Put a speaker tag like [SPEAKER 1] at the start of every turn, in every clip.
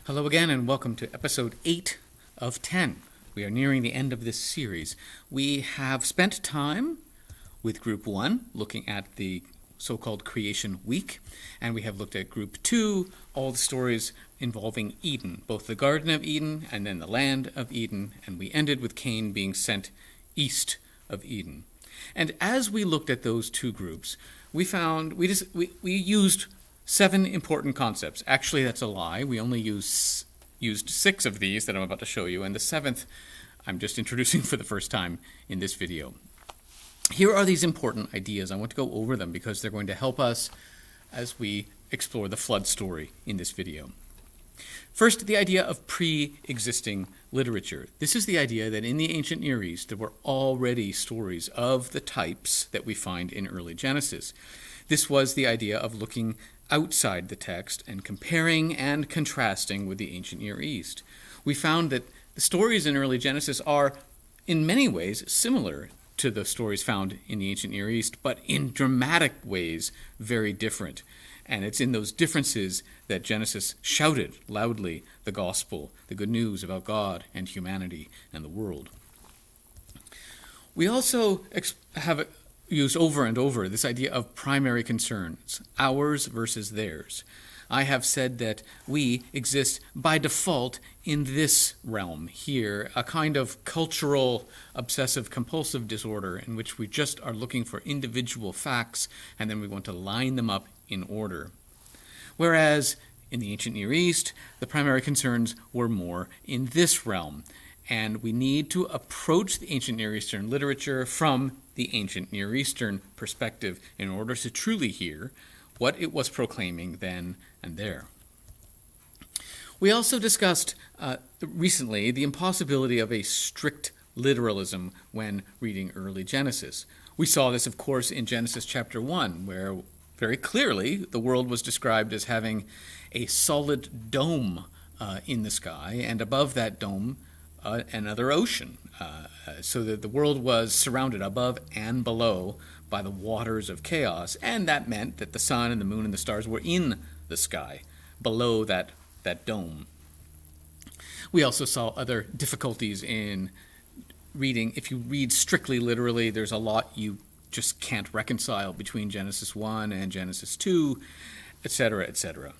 [SPEAKER 1] Hello again, and welcome to episode 8 of 10. We are nearing the end of this series. We have spent time with Group 1, looking at the so-called Creation Week, and we have looked at Group 2, all the stories involving Eden, both the Garden of Eden and then the land of Eden, and we ended with Cain being sent east of Eden. And as we looked at those two groups, we found we used 7 important concepts. Actually, that's a lie. We only used 6 of these that I'm about to show you, and the 7th I'm just introducing for the first time in this video. Here are these important ideas. I want to go over them because they're going to help us as we explore the flood story in this video. First, the idea of pre-existing literature. This is the idea that in the ancient Near East there were already stories of the types that we find in early Genesis. This was the idea of looking outside the text and comparing and contrasting with the ancient Near East. We found that the stories in early Genesis are, in many ways, similar to the stories found in the ancient Near East, but in dramatic ways very different. And it's in those differences that Genesis shouted loudly the gospel, the good news about God and humanity and the world. We also have used over and over this idea of primary concerns, ours versus theirs. I have said that we exist by default in this realm here, a kind of cultural obsessive-compulsive disorder in which we just are looking for individual facts and then we want to line them up in order. Whereas in the ancient Near East, the primary concerns were more in this realm. And we need to approach the ancient Near Eastern literature from the ancient Near Eastern perspective in order to truly hear what it was proclaiming then and there. We also discussed recently the impossibility of a strict literalism when reading early Genesis. We saw this, of course, in Genesis chapter 1, where very clearly the world was described as having a solid dome in the sky, and above that dome another ocean, so that the world was surrounded above and below by the waters of chaos, and that meant that the sun and the moon and the stars were in the sky, below that dome. We also saw other difficulties in reading. If you read strictly literally, there's a lot you just can't reconcile between Genesis 1 and Genesis 2, etc., etc.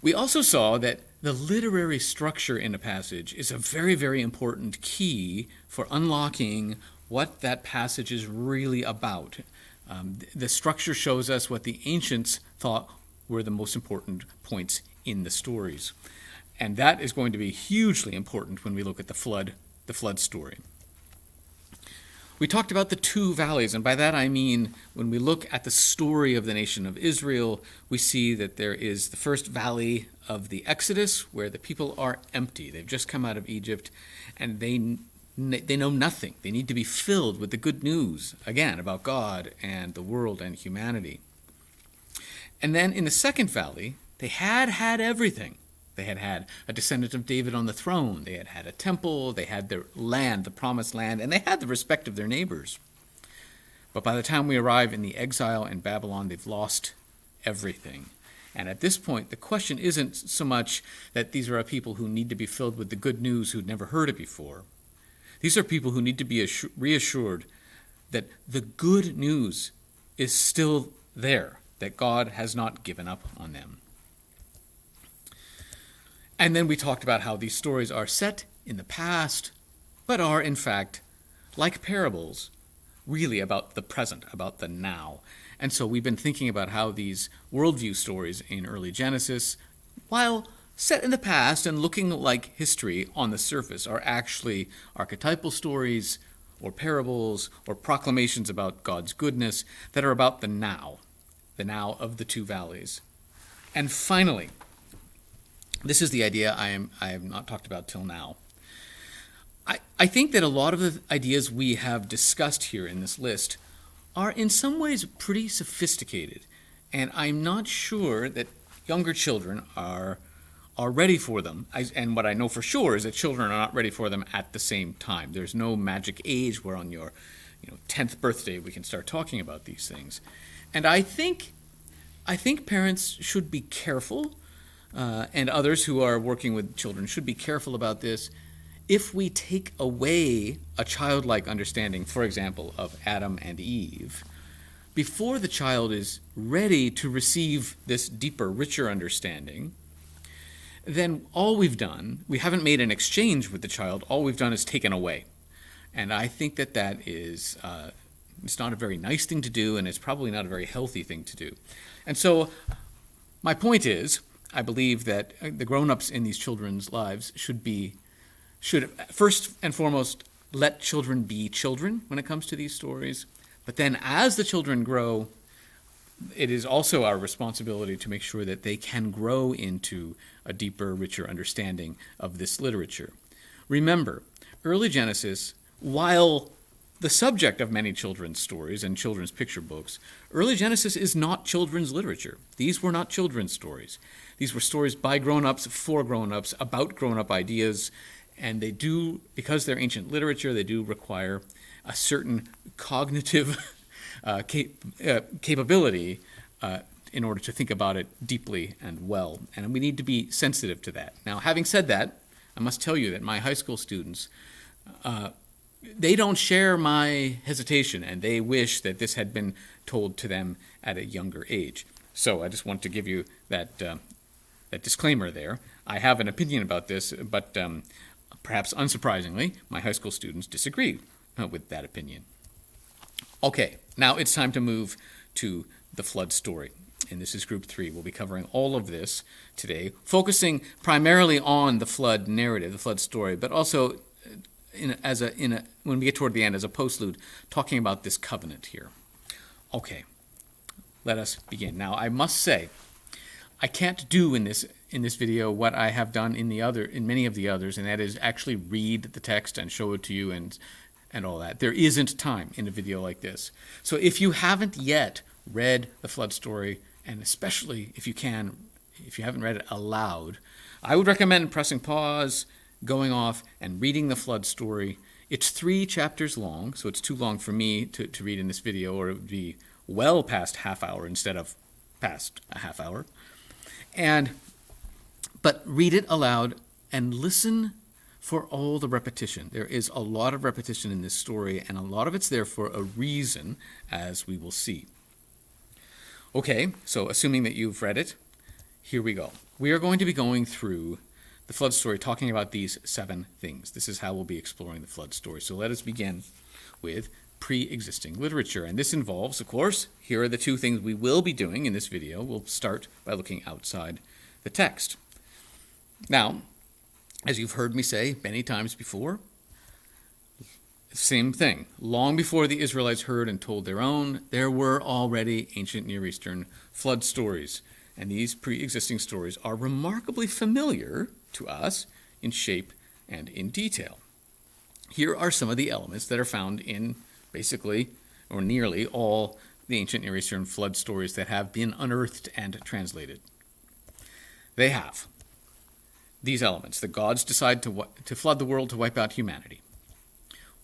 [SPEAKER 1] We also saw that the literary structure in a passage is a very, very important key for unlocking what that passage is really about. The structure shows us what the ancients thought were the most important points in the stories. And that is going to be hugely important when we look at the flood story. We talked about the 2 valleys, and by that I mean when we look at the story of the nation of Israel, we see that there is the first valley of the Exodus, where the people are empty. They've just come out of Egypt, and they know nothing. They need to be filled with the good news, again, about God and the world and humanity. And then in the second valley, they had everything. They had a descendant of David on the throne. They had a temple. They had their land, the promised land, and they had the respect of their neighbors. But by the time we arrive in the exile in Babylon, they've lost everything. And at this point, the question isn't so much that these are a people who need to be filled with the good news who'd never heard it before. These are people who need to be reassured that the good news is still there, that God has not given up on them. And then we talked about how these stories are set in the past, but are, in fact, like parables, really about the present, about the now. And so we've been thinking about how these worldview stories in early Genesis, while set in the past and looking like history on the surface, are actually archetypal stories or parables or proclamations about God's goodness that are about the now of the 2 valleys. And finally, this is the idea I have not talked about till now. I think that a lot of the ideas we have discussed here in this list are in some ways pretty sophisticated, and I'm not sure that younger children are ready for them. And what I know for sure is that children are not ready for them at the same time. There's no magic age where on your 10th birthday we can start talking about these things. And I think parents should be careful and others who are working with children should be careful about this. If we take away a childlike understanding, for example, of Adam and Eve, before the child is ready to receive this deeper, richer understanding, then all we've done, we haven't made an exchange with the child, all we've done is taken away. And I think that is, it's not a very nice thing to do, and it's probably not a very healthy thing to do. And so my point is, I believe that the grown-ups in these children's lives should first and foremost let children be children when it comes to these stories. But then as the children grow, it is also our responsibility to make sure that they can grow into a deeper, richer understanding of this literature. Remember, early Genesis, while the subject of many children's stories and children's picture books, early Genesis is not children's literature. These were not children's stories. These were stories by grown-ups, for grown-ups, about grown-up ideas, and they do, because they're ancient literature, they do require a certain cognitive capability in order to think about it deeply and well. And we need to be sensitive to that. Now, having said that, I must tell you that my high school students, they don't share my hesitation, and they wish that this had been told to them at a younger age. So I just want to give you that disclaimer there. I have an opinion about this, but perhaps unsurprisingly, my high school students disagree with that opinion. Okay, now it's time to move to the flood story. And this is Group 3. We'll be covering all of this today, focusing primarily on the flood narrative, the flood story, but also when we get toward the end, as a postlude, talking about this covenant here. Okay, let us begin. Now, I must say, I can't do in this video what I have done in many of the others, and that is actually read the text and show it to you and all that. There isn't time in a video like this. So if you haven't yet read the flood story, and especially if you haven't read it aloud, I would recommend pressing pause, going off, and reading the flood story. It's 3 chapters long, so it's too long for me to read in this video, or it would be well past half hour instead of past a half hour. But read it aloud and listen for all the repetition. There is a lot of repetition in this story, and a lot of it's there for a reason, as we will see. Okay, so assuming that you've read it, here we go. We are going to be going through the flood story, talking about these 7 things. This is how we'll be exploring the flood story. So let us begin with pre-existing literature. And this involves, of course, here are the 2 things we will be doing in this video. We'll start by looking outside the text. Now, as you've heard me say many times before, same thing. Long before the Israelites heard and told their own, there were already ancient Near Eastern flood stories. And these pre-existing stories are remarkably familiar to us in shape and in detail. Here are some of the elements that are found in basically, or nearly, all the ancient Near Eastern flood stories that have been unearthed and translated. They have these elements. The gods decide to flood the world to wipe out humanity.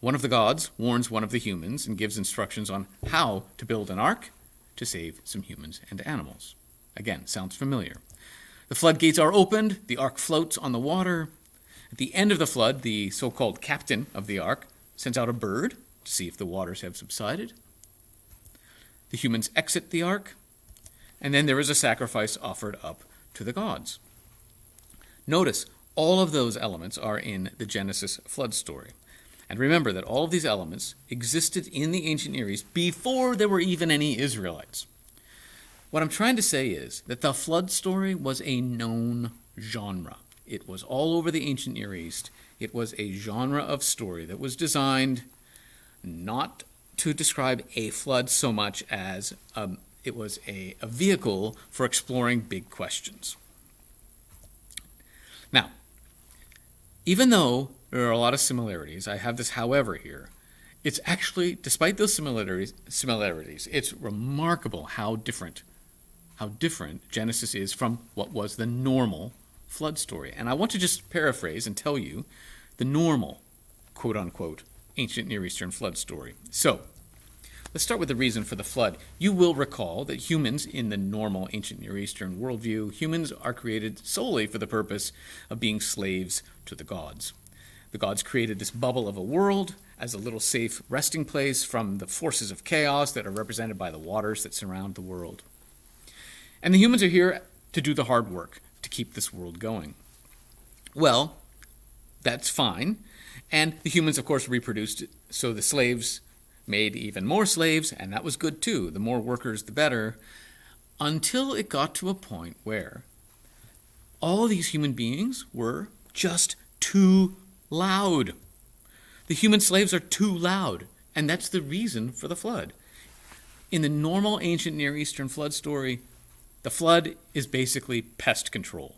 [SPEAKER 1] One of the gods warns one of the humans and gives instructions on how to build an ark to save some humans and animals. Again, sounds familiar. The floodgates are opened, the ark floats on the water. At the end of the flood, the so-called captain of the ark sends out a bird to see if the waters have subsided. The humans exit the ark, and then there is a sacrifice offered up to the gods. Notice, all of those elements are in the Genesis flood story. And remember that all of these elements existed in the ancient Near East before there were even any Israelites. What I'm trying to say is that the flood story was a known genre. It was all over the ancient Near East. It was a genre of story that was designed not to describe a flood so much as it was a vehicle for exploring big questions. Now, even though there are a lot of similarities, I have this however here, it's actually, despite those similarities, it's remarkable how different Genesis is from what was the normal flood story. And I want to just paraphrase and tell you the normal, quote-unquote, ancient Near Eastern flood story. So, Let's start with the reason for the flood. You will recall that humans, in the normal ancient Near Eastern worldview, humans are created solely for the purpose of being slaves to the gods. The gods created this bubble of a world as a little safe resting place from the forces of chaos that are represented by the waters that surround the world. And the humans are here to do the hard work, to keep this world going. Well, that's fine. And the humans, of course, reproduced, so the slaves made even more slaves, and that was good too. The more workers, the better, until it got to a point where all these human beings were just too loud. The human slaves are too loud, and that's the reason for the flood. In the normal ancient Near Eastern flood story, the flood is basically pest control.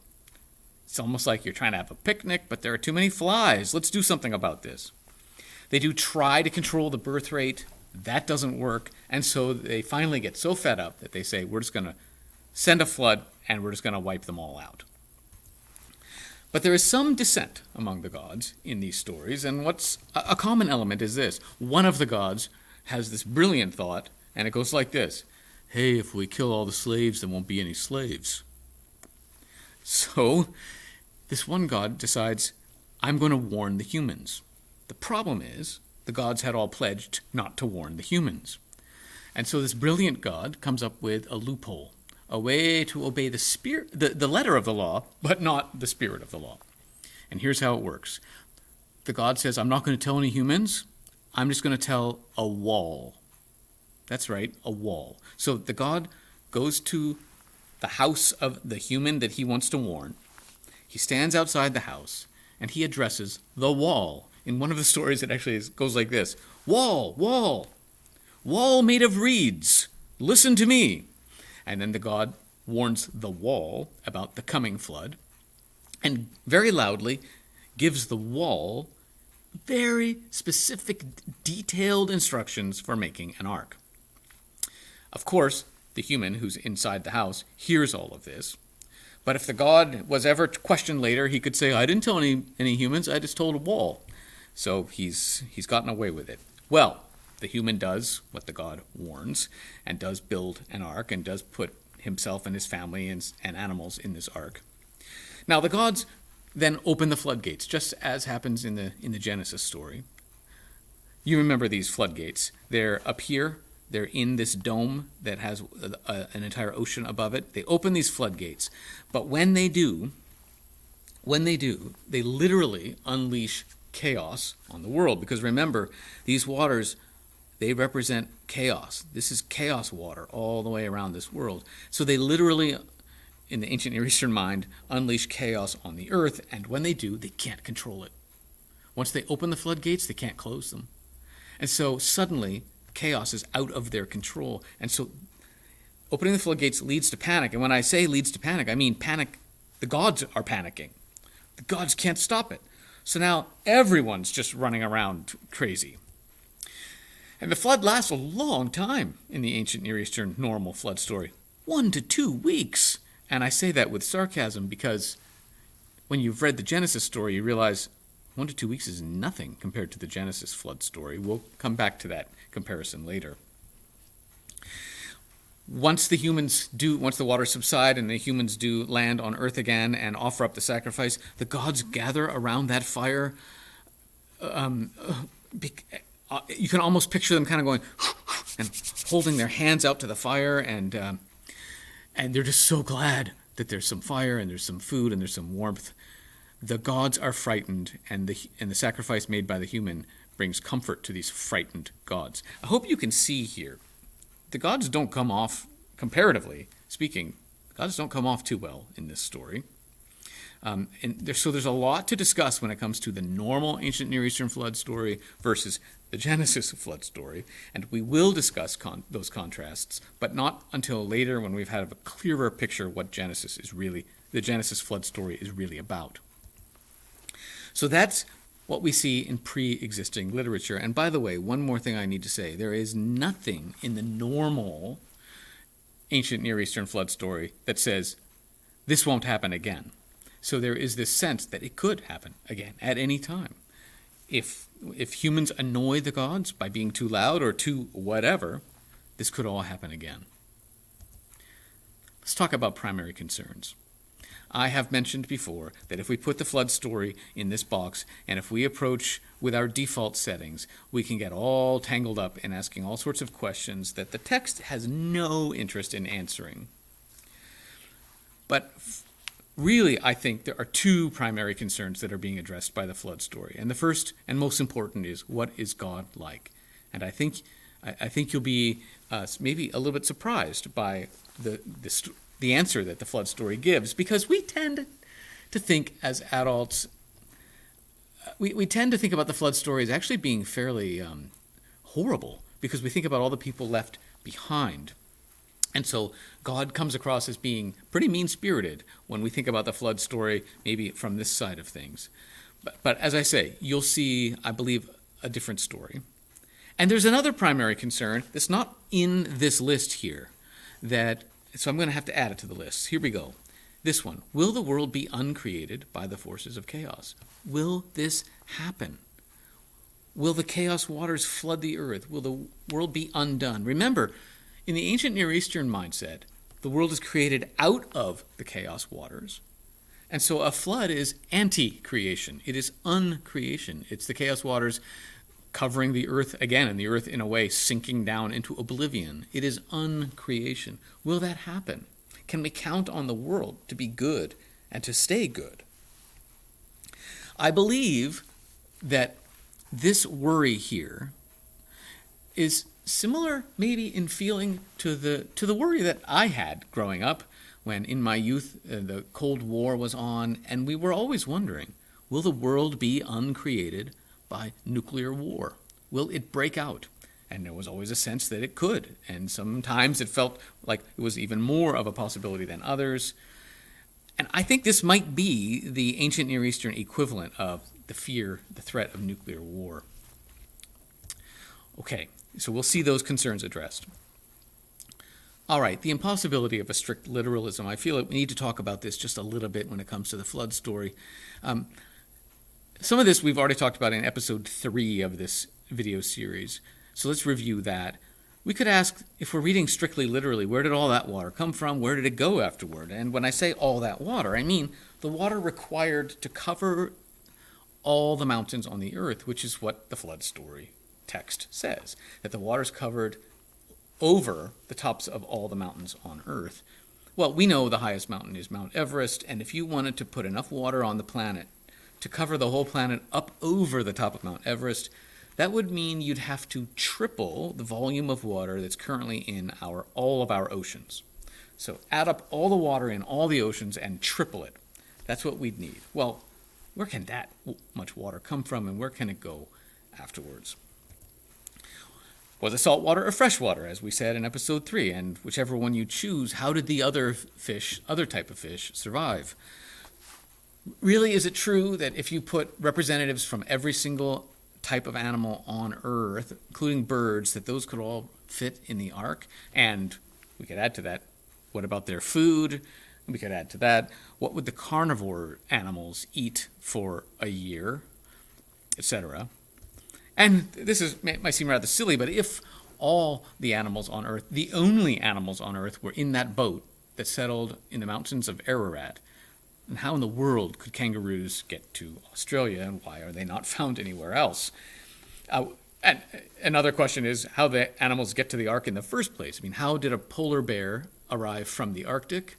[SPEAKER 1] It's almost like you're trying to have a picnic, but there are too many flies. Let's do something about this. They do try to control the birth rate. That doesn't work. And so they finally get so fed up that they say, we're just going to send a flood and we're just going to wipe them all out. But there is some dissent among the gods in these stories. And what's a common element is this. One of the gods has this brilliant thought, and it goes like this. Hey, if we kill all the slaves, there won't be any slaves. So this one god decides, I'm going to warn the humans. The problem is, the gods had all pledged not to warn the humans. And so this brilliant god comes up with a loophole, a way to obey the letter of the law, but not the spirit of the law. And here's how it works. The god says, I'm not going to tell any humans. I'm just going to tell a wall. That's right, a wall. So the god goes to the house of the human that he wants to warn. He stands outside the house, and he addresses the wall. In one of the stories, it actually goes like this. Wall, wall, wall made of reeds, listen to me. And then the god warns the wall about the coming flood, and very loudly gives the wall very specific, detailed instructions for making an ark. Of course, the human who's inside the house hears all of this. But if the god was ever questioned later, he could say, I didn't tell any humans, I just told a wall. So he's gotten away with it. Well, the human does what the god warns, and does build an ark, and does put himself and his family and animals in this ark. Now the gods then open the floodgates, just as happens in the Genesis story. You remember these floodgates. They're up here. They're in this dome that has an entire ocean above it. They open these floodgates. But when they do, they literally unleash chaos on the world. Because remember, these waters, they represent chaos. This is chaos water all the way around this world. So they literally, in the ancient Near Eastern mind, unleash chaos on the earth. And when they do, they can't control it. Once they open the floodgates, they can't close them. And so suddenly, chaos is out of their control. And so opening the floodgates leads to panic. And when I say leads to panic, I mean panic. The gods are panicking. The gods can't stop it. So now everyone's just running around crazy. And the flood lasts a long time in the ancient Near Eastern normal flood story. 1 to 2 weeks. And I say that with sarcasm because when you've read the Genesis story, you realize 1 to 2 weeks is nothing compared to the Genesis flood story. We'll come back to that comparison later. Once the waters subside and the humans do land on earth again and offer up the sacrifice, the gods gather around that fire. You can almost picture them kind of going and holding their hands out to the fire, and they're just so glad that there's some fire and there's some food and there's some warmth. The gods are frightened, and the sacrifice made by the human brings comfort to these frightened gods. I hope you can see here, the gods don't come off, comparatively speaking, the gods don't come off too well in this story. So there's a lot to discuss when it comes to the normal ancient Near Eastern flood story versus the Genesis flood story, and we will discuss those contrasts, but not until later when we've had a clearer picture of what the Genesis flood story is really about. So that's what we see in pre-existing literature. And by the way, one more thing I need to say. There is nothing in the normal ancient Near Eastern flood story that says this won't happen again. So there is this sense that it could happen again at any time. if humans annoy the gods by being too loud or too whatever, this could all happen again. Let's talk about primary concerns. I have mentioned before that if we put the flood story in this box, and if we approach with our default settings, we can get all tangled up in asking all sorts of questions that the text has no interest in answering. But really, I think there are two primary concerns that are being addressed by the flood story. And the first and most important is, what is God like? And I think you'll be maybe a little bit surprised by the answer that the flood story gives, because we tend to think as adults, we tend to think about the flood story as actually being fairly horrible, because we think about all the people left behind. And so God comes across as being pretty mean-spirited when we think about the flood story, maybe from this side of things. But as I say, you'll see, I believe, a different story. And there's another primary concern that's not in this list here, so I'm going to have to add it to the list. Here we go. This one. Will the world be uncreated by the forces of chaos? Will this happen? Will the chaos waters flood the earth? Will the world be undone? Remember, in the ancient Near Eastern mindset, the world is created out of the chaos waters. And so a flood is anti-creation. It is uncreation. It's the chaos waters covering the earth again, and the earth in a way sinking down into oblivion. It is uncreation. Will that happen? Can we count on the world to be good and to stay good? I believe that this worry here is similar maybe in feeling to the worry that I had growing up when in my youth the Cold War was on, and we were always wondering, will the world be uncreated by nuclear war? Will it break out? And there was always a sense that it could, and sometimes it felt like it was even more of a possibility than others. And I think this might be the ancient Near Eastern equivalent of the threat of nuclear war. Okay, so we'll see those concerns addressed. All right, the impossibility of a strict literalism. I feel like we need to talk about this just a little bit when it comes to the flood story. Some of this we've already talked about in episode 3 of this video series, so let's review that. We could ask, if we're reading strictly literally, where did all that water come from? Where did it go afterward? And when I say all that water, I mean the water required to cover all the mountains on the earth, which is what the flood story text says, that the water's covered over the tops of all the mountains on earth. Well, we know the highest mountain is Mount Everest, and if you wanted to put enough water on the planet to cover the whole planet up over the top of Mount Everest, that would mean you'd have to triple the volume of water that's currently in all of our oceans. So add up all the water in all the oceans and triple it. That's what we'd need. Well, where can that much water come from, and where can it go afterwards? Was it saltwater or freshwater, as we said in episode 3? And whichever one you choose, how did the other type of fish, survive? Really, is it true that if you put representatives from every single type of animal on Earth, including birds, that those could all fit in the ark? And we could add to that, what about their food? We could add to that, what would the carnivore animals eat for a year, etc.? And this might seem rather silly, but if all the animals on Earth, the only animals on Earth, were in that boat that settled in the mountains of Ararat, and how in the world could kangaroos get to Australia, and why are they not found anywhere else? And another question is how the animals get to the Ark in the first place. I mean, how did a polar bear arrive from the Arctic?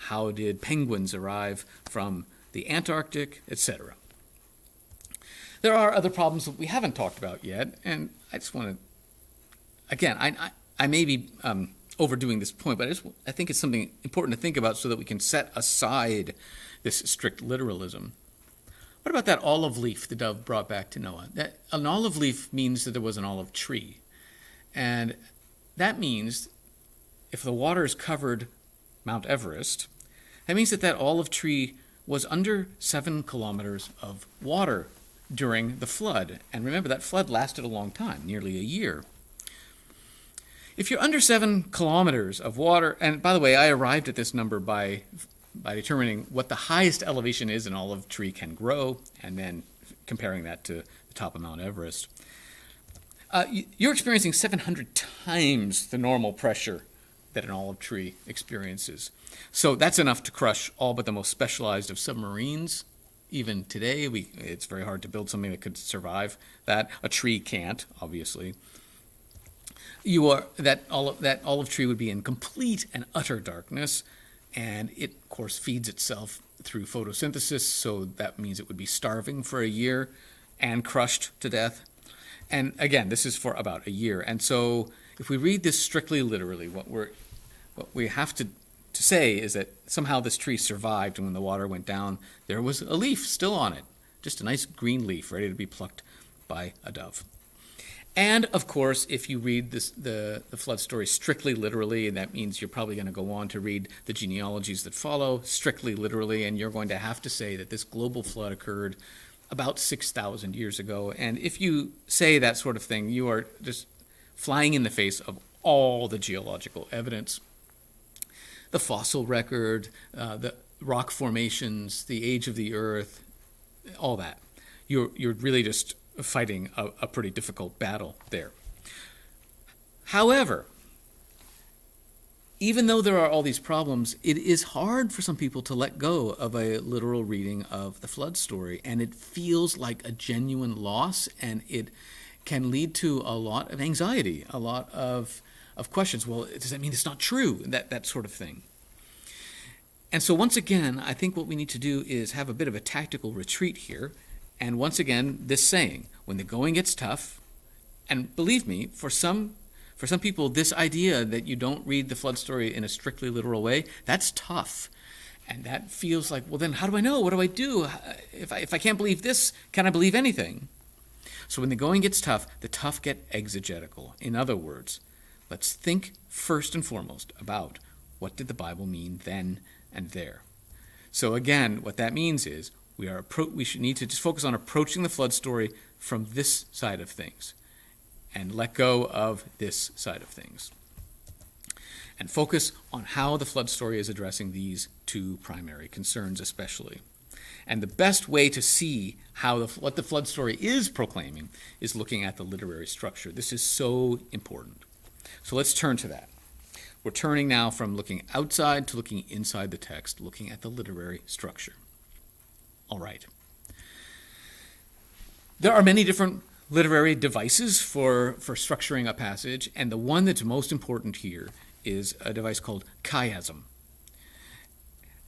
[SPEAKER 1] How did penguins arrive from the Antarctic, etc.? There are other problems that we haven't talked about yet, and I just want to, again, I may be overdoing this point, but I think it's something important to think about so that we can set aside this strict literalism. What about that olive leaf the dove brought back to Noah? An olive leaf means that there was an olive tree. And that means if the waters covered Mount Everest, that means that olive tree was under 7 kilometers of water during the flood. And remember, that flood lasted a long time, nearly a year. If you're under 7 kilometers of water, and by the way, I arrived at this number by determining what the highest elevation is an olive tree can grow, and then comparing that to the top of Mount Everest. You're experiencing 700 times the normal pressure that an olive tree experiences. So that's enough to crush all but the most specialized of submarines. Even today, it's very hard to build something that could survive that. A tree can't, obviously. That olive tree would be in complete and utter darkness, and it, of course, feeds itself through photosynthesis, so that means it would be starving for a year and crushed to death. And again, this is for about a year. And so if we read this strictly literally, what we have to say is that somehow this tree survived, and when the water went down, there was a leaf still on it, just a nice green leaf ready to be plucked by a dove. And of course, if you read the flood story strictly literally, and that means you're probably going to go on to read the genealogies that follow strictly literally, and you're going to have to say that this global flood occurred about 6,000 years ago. And if you say that sort of thing, you are just flying in the face of all the geological evidence. The fossil record, the rock formations, the age of the earth, all that. You're really just fighting a pretty difficult battle there. However, even though there are all these problems, it is hard for some people to let go of a literal reading of the flood story, and it feels like a genuine loss, and it can lead to a lot of anxiety, a lot of questions. Well, does that mean it's not true? That sort of thing. And so once again, I think what we need to do is have a bit of a tactical retreat here. And once again, this saying, when the going gets tough, and believe me, for some people, this idea that you don't read the flood story in a strictly literal way, that's tough. And that feels like, well, then how do I know? What do I do? If I can't believe this, can I believe anything? So when the going gets tough, the tough get exegetical. In other words, let's think first and foremost about what did the Bible mean then and there. So again, what that means is we should need to just focus on approaching the flood story from this side of things and let go of this side of things. And focus on how the flood story is addressing these two primary concerns especially. And the best way to see what the flood story is proclaiming is looking at the literary structure. This is so important. So let's turn to that. We're turning now from looking outside to looking inside the text, looking at the literary structure. All right. There are many different literary devices for structuring a passage, and the one that's most important here is a device called chiasm.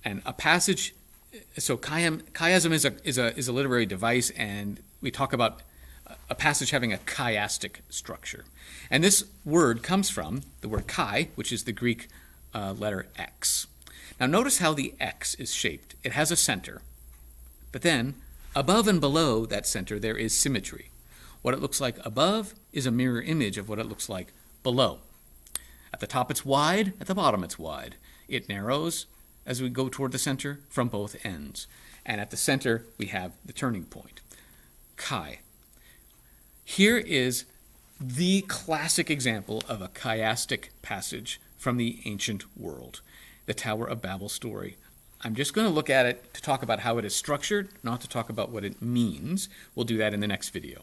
[SPEAKER 1] And a passage, so chiasm is a literary device, and we talk about a passage having a chiastic structure. And this word comes from the word chi, which is the Greek letter X. Now notice how the X is shaped. It has a center. But then, above and below that center, there is symmetry. What it looks like above is a mirror image of what it looks like below. At the top it's wide, at the bottom it's wide. It narrows as we go toward the center from both ends. And at the center, we have the turning point, chi. Here is the classic example of a chiastic passage from the ancient world, the Tower of Babel story. I'm just going to look at it to talk about how it is structured, not to talk about what it means. We'll do that in the next video.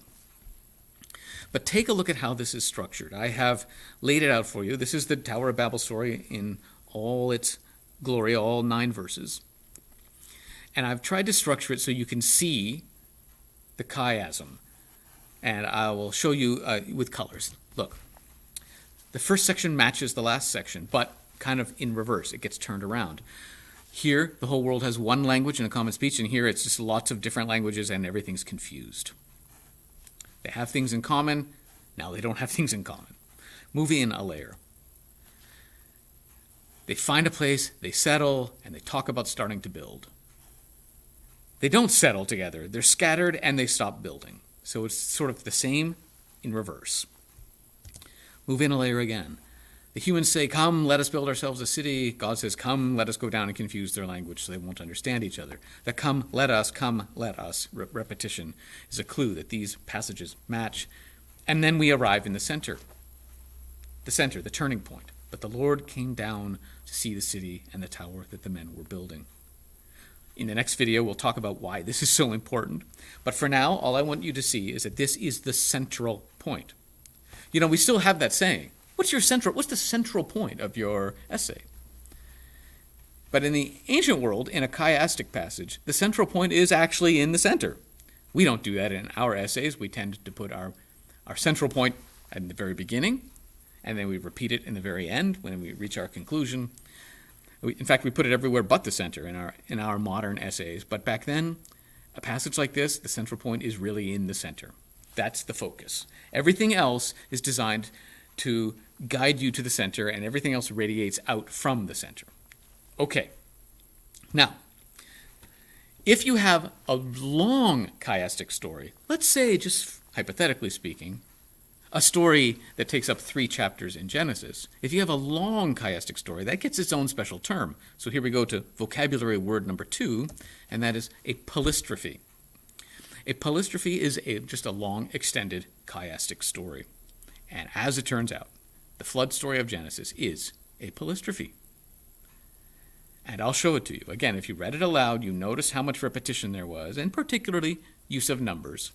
[SPEAKER 1] But take a look at how this is structured. I have laid it out for you. This is the Tower of Babel story in all its glory, all 9 verses. And I've tried to structure it so you can see the chiasm. And I will show you with colors. Look, the first section matches the last section, but kind of in reverse. It gets turned around. Here, the whole world has one language and a common speech, and here it's just lots of different languages and everything's confused. They have things in common, now they don't have things in common. Move in a layer. They find a place, they settle, and they talk about starting to build. They don't settle together, they're scattered and they stop building. So it's sort of the same in reverse. Move in a layer again. The humans say, come, let us build ourselves a city. God says, come, let us go down and confuse their language so they won't understand each other. The come, let us, repetition is a clue that these passages match. And then we arrive in the center, the turning point. But the Lord came down to see the city and the tower that the men were building. In the next video, we'll talk about why this is so important. But for now, all I want you to see is that this is the central point. You know, we still have that saying, what's the central point of your essay? But in the ancient world, in a chiastic passage, the central point is actually in the center. We don't do that in our essays. We tend to put our central point at the very beginning, and then we repeat it in the very end when we reach our conclusion. In fact, we put it everywhere but the center in our modern essays. But back then, a passage like this, the central point is really in the center. That's the focus. Everything else is designed to guide you to the center, and everything else radiates out from the center. Okay. Now, if you have a long chiastic story, let's say, just hypothetically speaking, a story that takes up 3 chapters in Genesis, if you have a long chiastic story, that gets its own special term. So here we go to vocabulary word number 2, and that is a polystrophe. A polystrophe is just a long, extended chiastic story. And as it turns out, the flood story of Genesis is a polystrophe. And I'll show it to you. Again, if you read it aloud, you notice how much repetition there was, and particularly use of numbers.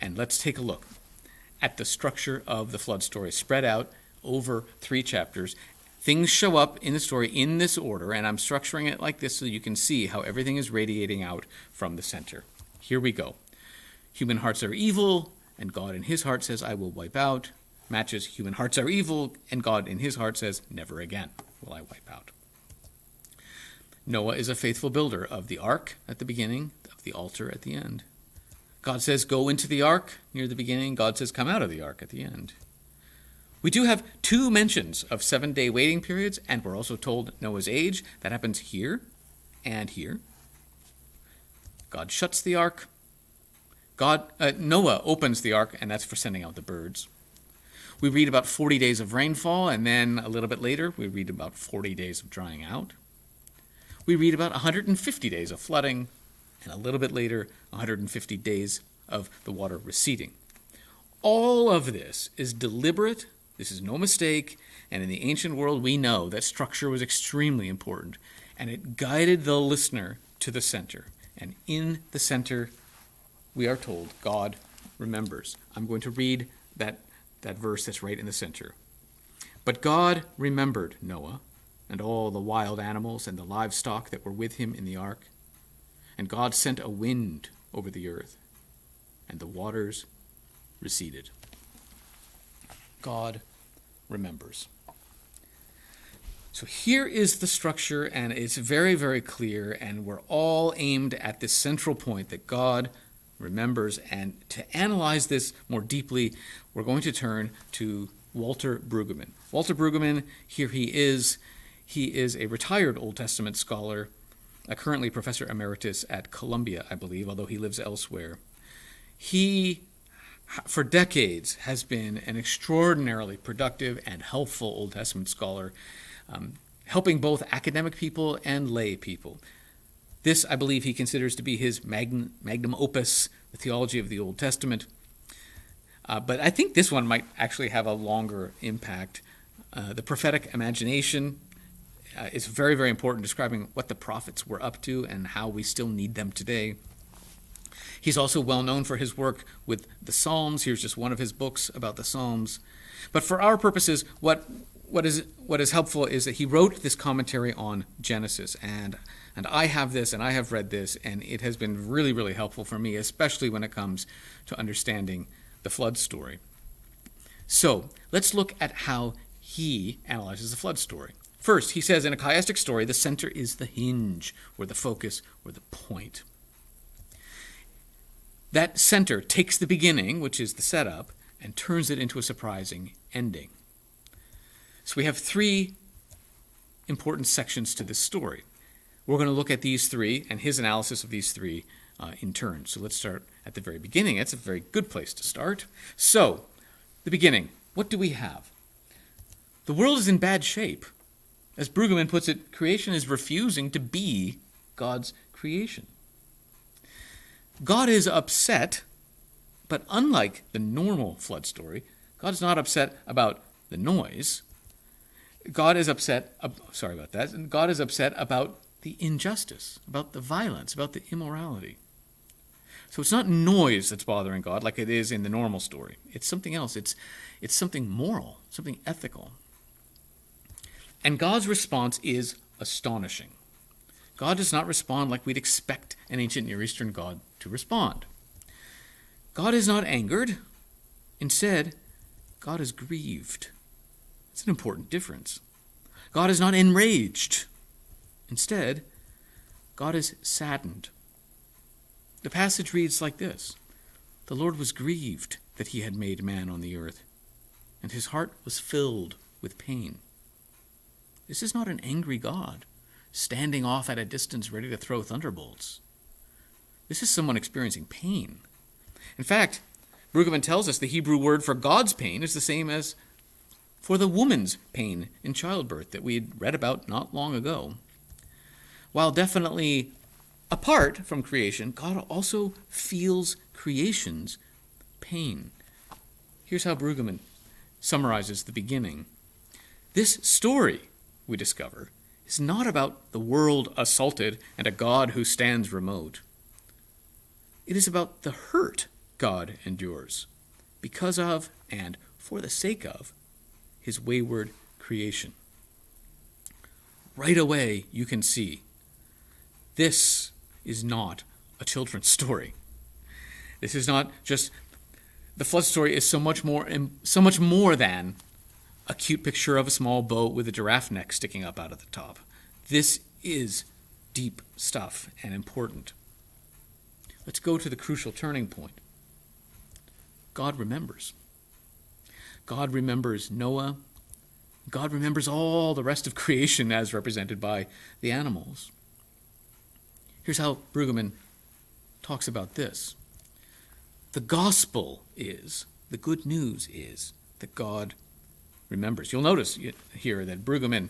[SPEAKER 1] And let's take a look at the structure of the flood story spread out over 3 chapters. Things show up in the story in this order, and I'm structuring it like this so you can see how everything is radiating out from the center. Here we go. Human hearts are evil, and God in his heart says, I will wipe out. Matches, human hearts are evil, and God in his heart says, never again will I wipe out. Noah is a faithful builder of the ark at the beginning, of the altar at the end. God says, go into the ark near the beginning. God says, come out of the ark at the end. We do have 2 mentions of 7-day waiting periods, and we're also told Noah's age. That happens here and here. God shuts the ark. Noah opens the ark, and that's for sending out the birds. We read about 40 days of rainfall, and then a little bit later, we read about 40 days of drying out. We read about 150 days of flooding, and a little bit later, 150 days of the water receding. All of this is deliberate. This is no mistake. And in the ancient world, we know that structure was extremely important. And it guided the listener to the center. And in the center, we are told, God remembers. I'm going to read that verse that's right in the center. But God remembered Noah and all the wild animals and the livestock that were with him in the ark. And God sent a wind over the earth, and the waters receded. God remembers. So here is the structure, and it's very, very clear, and we're all aimed at this central point that God remembers. And to analyze this more deeply, we're going to turn to Walter Brueggemann. Walter Brueggemann, here he is. He is a retired Old Testament scholar, currently professor emeritus at Columbia, I believe, although he lives elsewhere. He, for decades, has been an extraordinarily productive and helpful Old Testament scholar, helping both academic people and lay people. This, I believe, he considers to be his magnum opus, the theology of the Old Testament. But I think this one might actually have a longer impact. The prophetic imagination is very, very important, describing what the prophets were up to and how we still need them today. He's also well known for his work with the Psalms. Here's just one of his books about the Psalms. But for our purposes, what is helpful is that he wrote this commentary on Genesis, and I have this, and I have read this, and it has been really, really helpful for me, especially when it comes to understanding the flood story. So let's look at how he analyzes the flood story. First, he says in a chiastic story, the center is the hinge, or the focus, or the point. That center takes the beginning, which is the setup, and turns it into a surprising ending. So we have 3 important sections to this story. We're going to look at these 3 and his analysis of these 3 in turn. So let's start at the very beginning. It's a very good place to start. So, the beginning. What do we have? The world is in bad shape. As Brueggemann puts it, creation is refusing to be God's creation. God is upset, but unlike the normal flood story, God is not upset about the noise. God is upset about the injustice, about the violence, about the immorality. So it's not noise that's bothering God like it is in the normal story. It's something else. It's something moral, something ethical. And God's response is astonishing. God does not respond like we'd expect an ancient Near Eastern God to respond. God is not angered. Instead, God is grieved. It's an important difference. God is not enraged. Instead, God is saddened. The passage reads like this: "The Lord was grieved that he had made man on the earth, and his heart was filled with pain." This is not an angry God, standing off at a distance ready to throw thunderbolts. This is someone experiencing pain. In fact, Brueggemann tells us the Hebrew word for God's pain is the same as for the woman's pain in childbirth that we had read about not long ago. While definitely apart from creation, God also feels creation's pain. Here's how Brueggemann summarizes the beginning. This story, we discover, is not about the world assaulted and a God who stands remote. It is about the hurt God endures because of and for the sake of his wayward creation. Right away, you can see this is not a children's story. This is not just, the flood story is so much more than a cute picture of a small boat with a giraffe neck sticking up out of the top. This is deep stuff and important. Let's go to the crucial turning point. God remembers. God remembers Noah. God remembers all the rest of creation as represented by the animals. Here's how Brueggemann talks about this. The gospel is, the good news is, that God remembers. You'll notice here that Brueggemann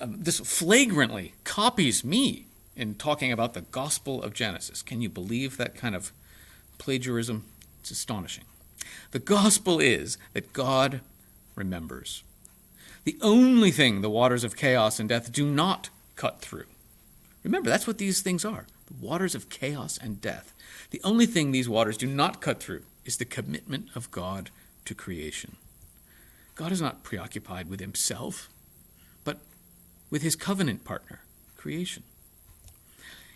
[SPEAKER 1] this flagrantly copies me in talking about the gospel of Genesis. Can you believe that kind of plagiarism? It's astonishing. The gospel is that God remembers. The only thing the waters of chaos and death do not cut through. Remember, that's what these things are, the waters of chaos and death. The only thing these waters do not cut through is the commitment of God to creation. God is not preoccupied with himself, but with his covenant partner, creation.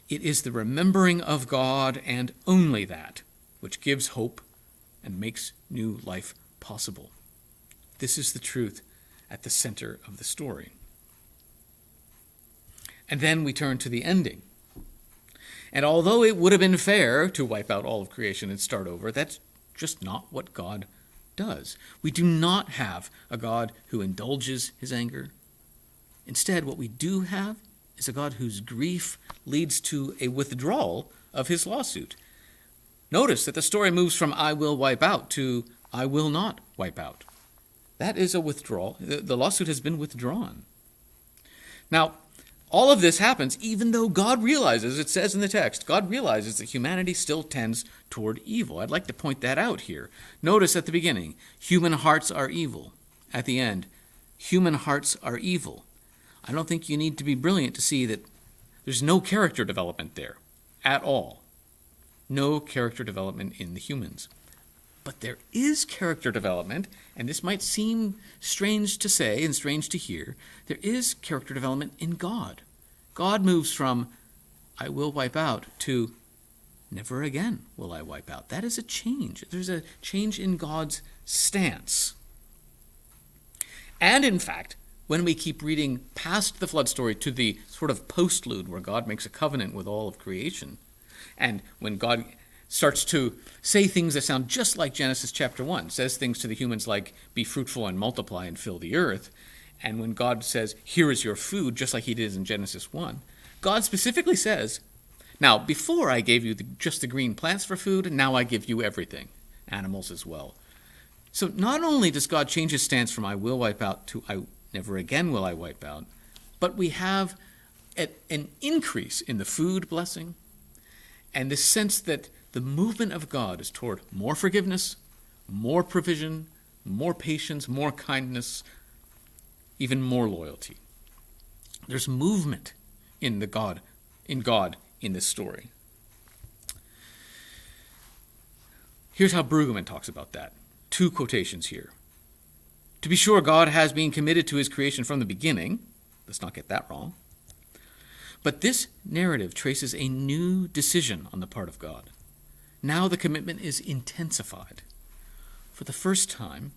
[SPEAKER 1] It is the remembering of God and only that which gives hope and makes new life possible. This is the truth at the center of the story. And then we turn to the ending. And although it would have been fair to wipe out all of creation and start over, that's just not what God does. We do not have a God who indulges his anger. Instead, what we do have is a God whose grief leads to a withdrawal of his lawsuit. Notice that the story moves from "I will wipe out" to "I will not wipe out." That is a withdrawal. The lawsuit has been withdrawn. Now, all of this happens even though God realizes, it says in the text, God realizes that humanity still tends toward evil. I'd like to point that out here. Notice at the beginning, human hearts are evil. At the end, human hearts are evil. I don't think you need to be brilliant to see that there's no character development there at all. No character development in the humans. But there is character development, and this might seem strange to say and strange to hear. There is character development in God. God moves from "I will wipe out" to "never again will I wipe out." That is a change. There's a change in God's stance. And in fact, when we keep reading past the flood story to the sort of postlude where God makes a covenant with all of creation, and when God starts to say things that sound just like Genesis chapter 1, says things to the humans like, "Be fruitful and multiply and fill the earth," and when God says, "Here is your food," just like he did in Genesis 1, God specifically says, "Now, before I gave you just the green plants for food, now I give you everything, animals as well." So not only does God change his stance from "I will wipe out" to "I never again will I wipe out," but we have an increase in the food blessing and the sense that the movement of God is toward more forgiveness, more provision, more patience, more kindness, even more loyalty. There's movement in God in this story. Here's how Brueggemann talks about that. 2 quotations here. To be sure, God has been committed to his creation from the beginning. Let's not get that wrong. But this narrative traces a new decision on the part of God. Now the commitment is intensified. For the first time,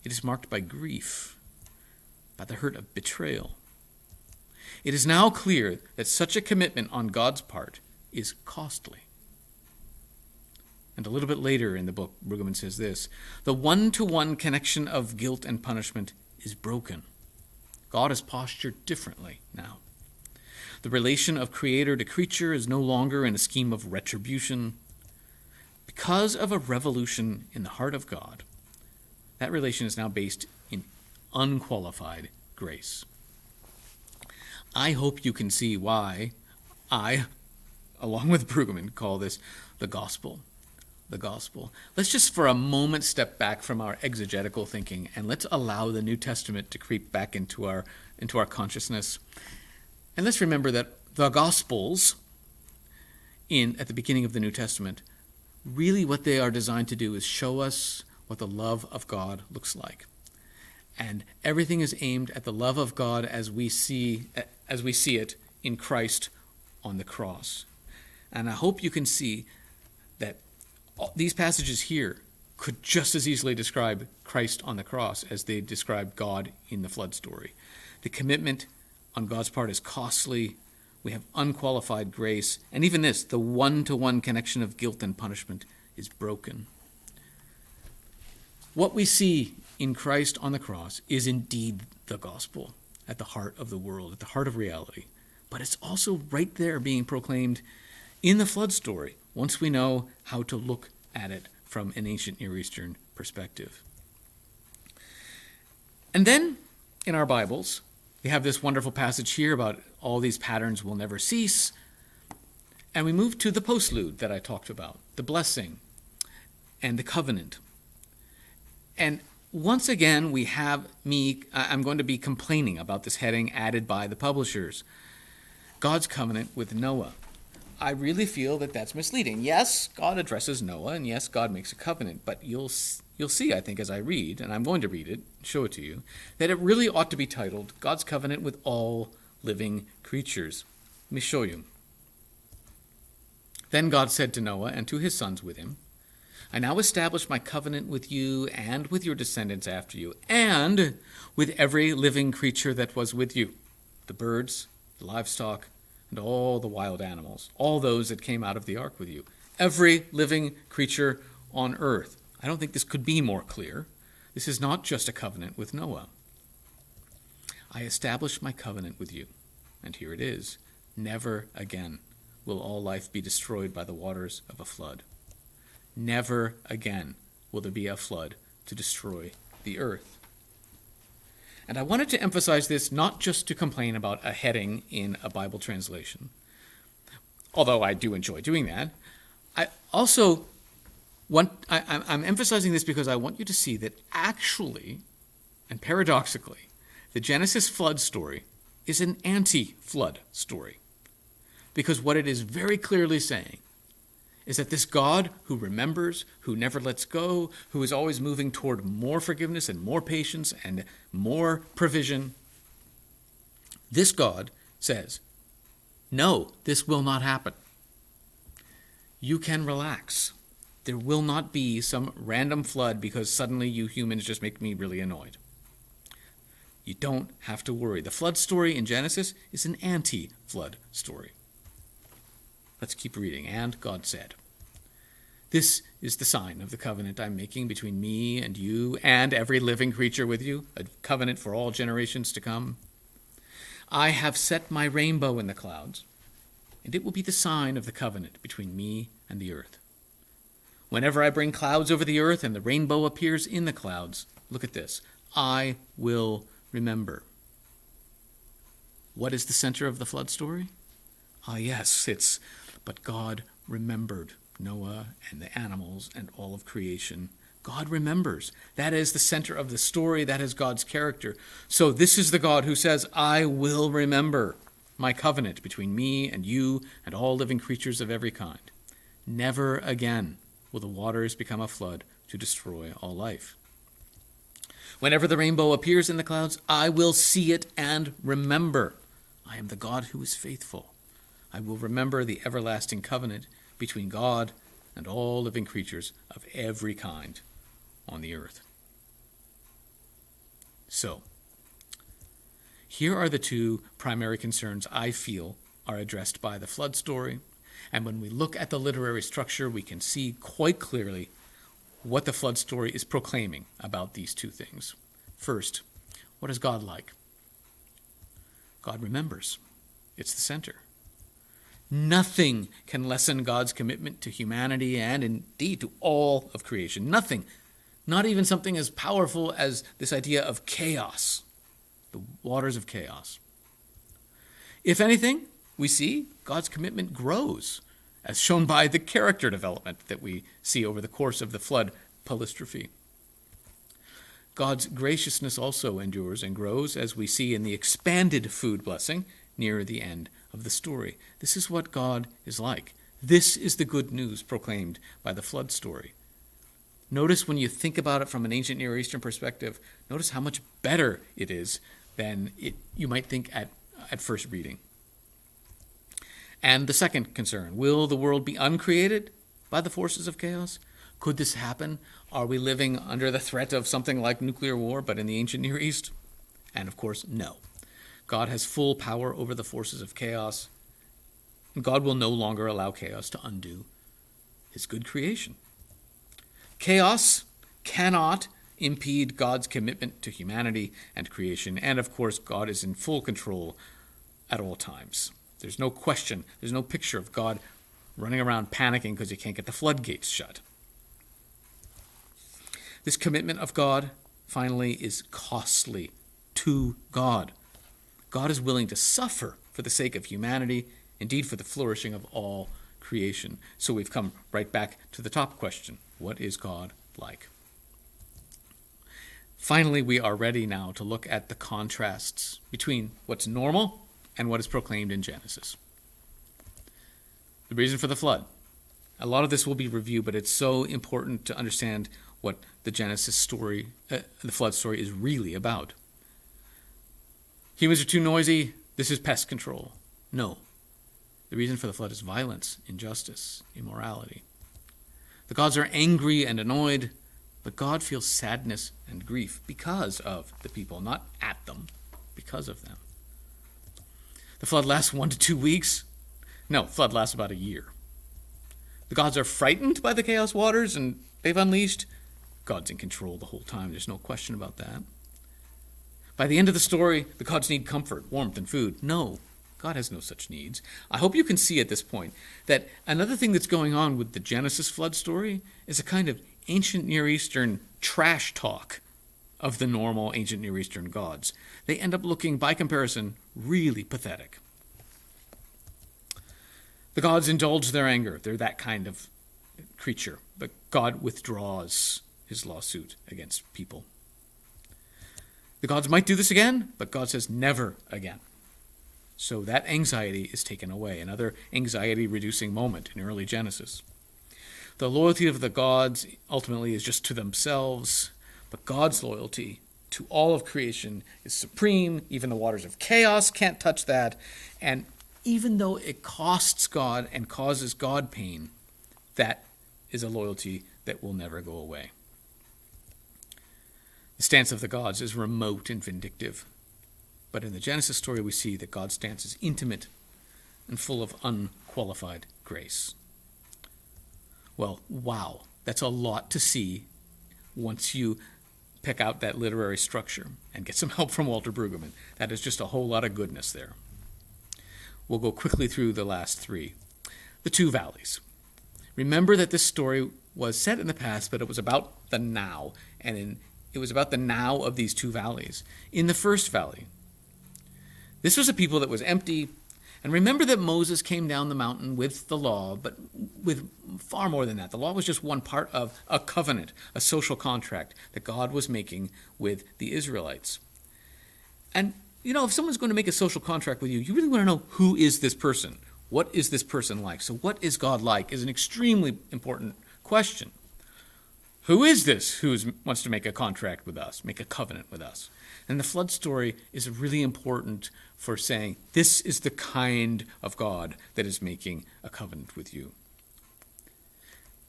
[SPEAKER 1] it is marked by grief, by the hurt of betrayal. It is now clear that such a commitment on God's part is costly. And a little bit later in the book, Brueggemann says this: the one-to-one connection of guilt and punishment is broken. God is postured differently now. The relation of creator to creature is no longer in a scheme of retribution. Because of a revolution in the heart of God, that relation is now based in unqualified grace. I hope you can see why I, along with Brueggemann, call this the gospel. The gospel. Let's just for a moment step back from our exegetical thinking and let's allow the New Testament to creep back into our consciousness. And let's remember that the Gospels at the beginning of the New Testament, really what they are designed to do is show us what the love of God looks like. And everything is aimed at the love of God as we see it in Christ on the cross. And I hope you can see that these passages here could just as easily describe Christ on the cross as they describe God in the flood story. The commitment on God's part is costly. We have unqualified grace. And even this, the one-to-one connection of guilt and punishment is broken. What we see in Christ on the cross is indeed the gospel at the heart of the world, at the heart of reality. But it's also right there being proclaimed in the flood story, once we know how to look at it from an ancient Near Eastern perspective. And then, in our Bibles, we have this wonderful passage here about all these patterns will never cease. And we move to the postlude that I talked about, the blessing and the covenant. And once again, we have I'm going to be complaining about this heading added by the publishers. God's covenant with Noah. I really feel that that's misleading. Yes, God addresses Noah, and yes, God makes a covenant, but you'll see, I think, as I read, and I'm going to read it, show it to you, that it really ought to be titled God's Covenant with All Living Creatures. Let me show you. Then God said to Noah and to his sons with him, I now establish my covenant with you and with your descendants after you, and with every living creature that was with you, the birds, the livestock, and all the wild animals, all those that came out of the ark with you, every living creature on earth. I don't think this could be more clear. This is not just a covenant with Noah. I establish my covenant with you, and here it is. Never again will all life be destroyed by the waters of a flood. Never again will there be a flood to destroy the earth. And I wanted to emphasize this not just to complain about a heading in a Bible translation, although I do enjoy doing that. I'm emphasizing this because I want you to see that actually, and paradoxically, the Genesis flood story is an anti-flood story. Because what it is very clearly saying is that this God who remembers, who never lets go, who is always moving toward more forgiveness and more patience and more provision, this God says, no, this will not happen. You can relax. There will not be some random flood because suddenly you humans just make me really annoyed. You don't have to worry. The flood story in Genesis is an anti-flood story. Let's keep reading. And God said, this is the sign of the covenant I'm making between me and you and every living creature with you, a covenant for all generations to come. I have set my rainbow in the clouds, and it will be the sign of the covenant between me and the earth. Whenever I bring clouds over the earth and the rainbow appears in the clouds, look at this, I will remember. What is the center of the flood story? Yes, but God remembered Noah and the animals and all of creation. God remembers. That is the center of the story. That is God's character. So this is the God who says, I will remember. my covenant between me and you and all living creatures of every kind. Never again will the waters become a flood to destroy all life. Whenever the rainbow appears in the clouds, I will see it and remember. I am the God who is faithful. I will remember the everlasting covenant between God and all living creatures of every kind on the earth. So, here are the two primary concerns I feel are addressed by the flood story. And when we look at the literary structure, we can see quite clearly what the flood story is proclaiming about these two things. First, what is God like? God remembers. It's the center. Nothing can lessen God's commitment to humanity and indeed to all of creation. Nothing. Not even something as powerful as this idea of chaos, the waters of chaos. If anything, we see God's commitment grows, as shown by the character development that we see over the course of the flood palistrophe. God's graciousness also endures and grows, as we see in the expanded food blessing near the end of the story. This is what God is like. This is the good news proclaimed by the flood story. Notice when you think about it from an ancient Near Eastern perspective, notice how much better it is than you might think at first reading. And the second concern, will the world be uncreated by the forces of chaos? Could this happen? Are we living under the threat of something like nuclear war, but in the ancient Near East? And of course, no. God has full power over the forces of chaos, and God will no longer allow chaos to undo his good creation. Chaos cannot impede God's commitment to humanity and creation, and of course, God is in full control at all times. There's no question, there's no picture of God running around panicking because he can't get the floodgates shut. This commitment of God, finally, is costly to God. God is willing to suffer for the sake of humanity, indeed for the flourishing of all creation. So we've come right back to the top question. What is God like? Finally, we are ready now to look at the contrasts between what's normal and what is proclaimed in Genesis. The reason for the flood. A lot of this will be reviewed, but it's so important to understand what the Genesis story, the flood story, is really about. Humans are too noisy. This is pest control. No. The reason for the flood is violence, injustice, immorality. The gods are angry and annoyed, but God feels sadness and grief because of the people, not at them, because of them. The flood lasts 1 to 2 weeks. No, flood lasts about a year. The gods are frightened by the chaos waters and they've unleashed. God's in control the whole time. There's no question about that. By the end of the story, the gods need comfort, warmth, and food. No, God has no such needs. I hope you can see at this point that another thing that's going on with the Genesis flood story is a kind of ancient Near Eastern trash talk of the normal ancient Near Eastern gods. They end up looking, by comparison, really pathetic. The gods indulge their anger. They're that kind of creature. But God withdraws his lawsuit against people. The gods might do this again, but God says never again. So that anxiety is taken away, another anxiety-reducing moment in early Genesis. The loyalty of the gods ultimately is just to themselves, but God's loyalty to all of creation is supreme. Even the waters of chaos can't touch that. And even though it costs God and causes God pain, that is a loyalty that will never go away. The stance of the gods is remote and vindictive. But in the Genesis story, we see that God's stance is intimate and full of unqualified grace. Well, wow, that's a lot to see once you pick out that literary structure and get some help from Walter Brueggemann. That is just a whole lot of goodness there. We'll go quickly through the last three. The two valleys. Remember that this story was set in the past, but it was about the now, and it was about the now of these two valleys. In the first valley, this was a people that was empty. And remember that Moses came down the mountain with the law, but with far more than that. The law was just one part of a covenant, a social contract that God was making with the Israelites. And if someone's going to make a social contract with you, you really want to know, who is this person? What is this person like? So what is God like is an extremely important question. Who is this who wants to make a contract with us, make a covenant with us? And the flood story is really important for saying, this is the kind of God that is making a covenant with you.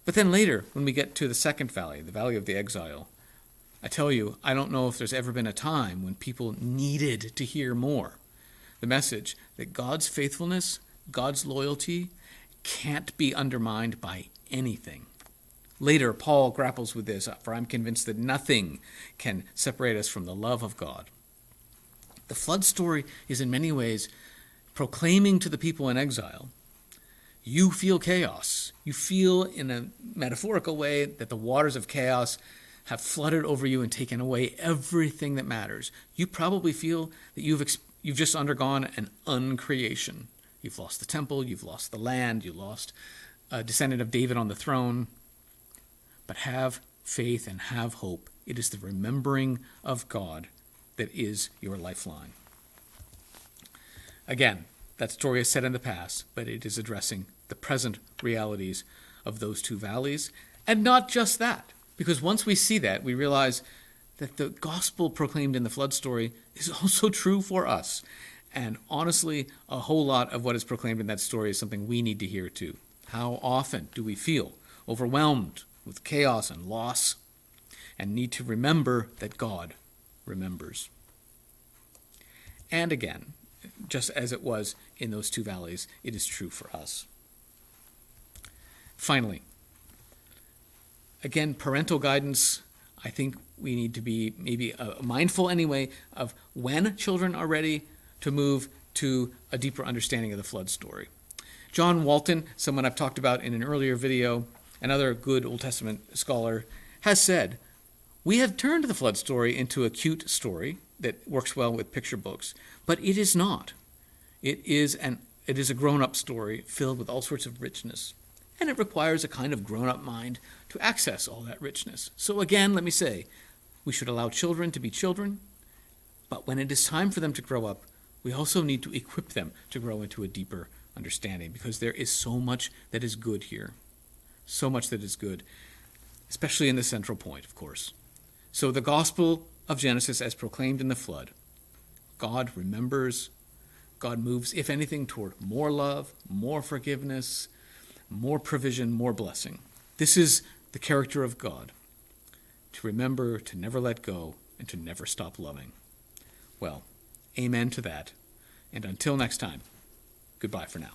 [SPEAKER 1] But then later, when we get to the second valley, the valley of the exile, I tell you, I don't know if there's ever been a time when people needed to hear more. The message that God's faithfulness, God's loyalty can't be undermined by anything. Later, Paul grapples with this, for I'm convinced that nothing can separate us from the love of God. The flood story is in many ways proclaiming to the people in exile, you feel chaos. You feel, in a metaphorical way, that the waters of chaos have flooded over you and taken away everything that matters. You probably feel that you've just undergone an uncreation. You've lost the temple, you've lost the land, you lost a descendant of David on the throne. But have faith and have hope. It is the remembering of God that is your lifeline. Again, that story is set in the past, but it is addressing the present realities of those two valleys. And not just that, because once we see that, we realize that the gospel proclaimed in the flood story is also true for us. And honestly, a whole lot of what is proclaimed in that story is something we need to hear too. How often do we feel overwhelmed with chaos and loss, and need to remember that God remembers? And again, just as it was in those two valleys, it is true for us. Finally, again, parental guidance. I think we need to be maybe mindful anyway of when children are ready to move to a deeper understanding of the flood story. John Walton, someone I've talked about in an earlier video, another good Old Testament scholar, has said, we have turned the flood story into a cute story that works well with picture books, but it is not. It is a grown-up story filled with all sorts of richness, and it requires a kind of grown-up mind to access all that richness. So again, let me say, we should allow children to be children, but when it is time for them to grow up, we also need to equip them to grow into a deeper understanding, because there is so much that is good here. So much that is good, especially in the central point, of course. So the gospel of Genesis as proclaimed in the flood, God remembers, God moves, if anything, toward more love, more forgiveness, more provision, more blessing. This is the character of God, to remember, to never let go, and to never stop loving. Well, amen to that. And until next time, goodbye for now.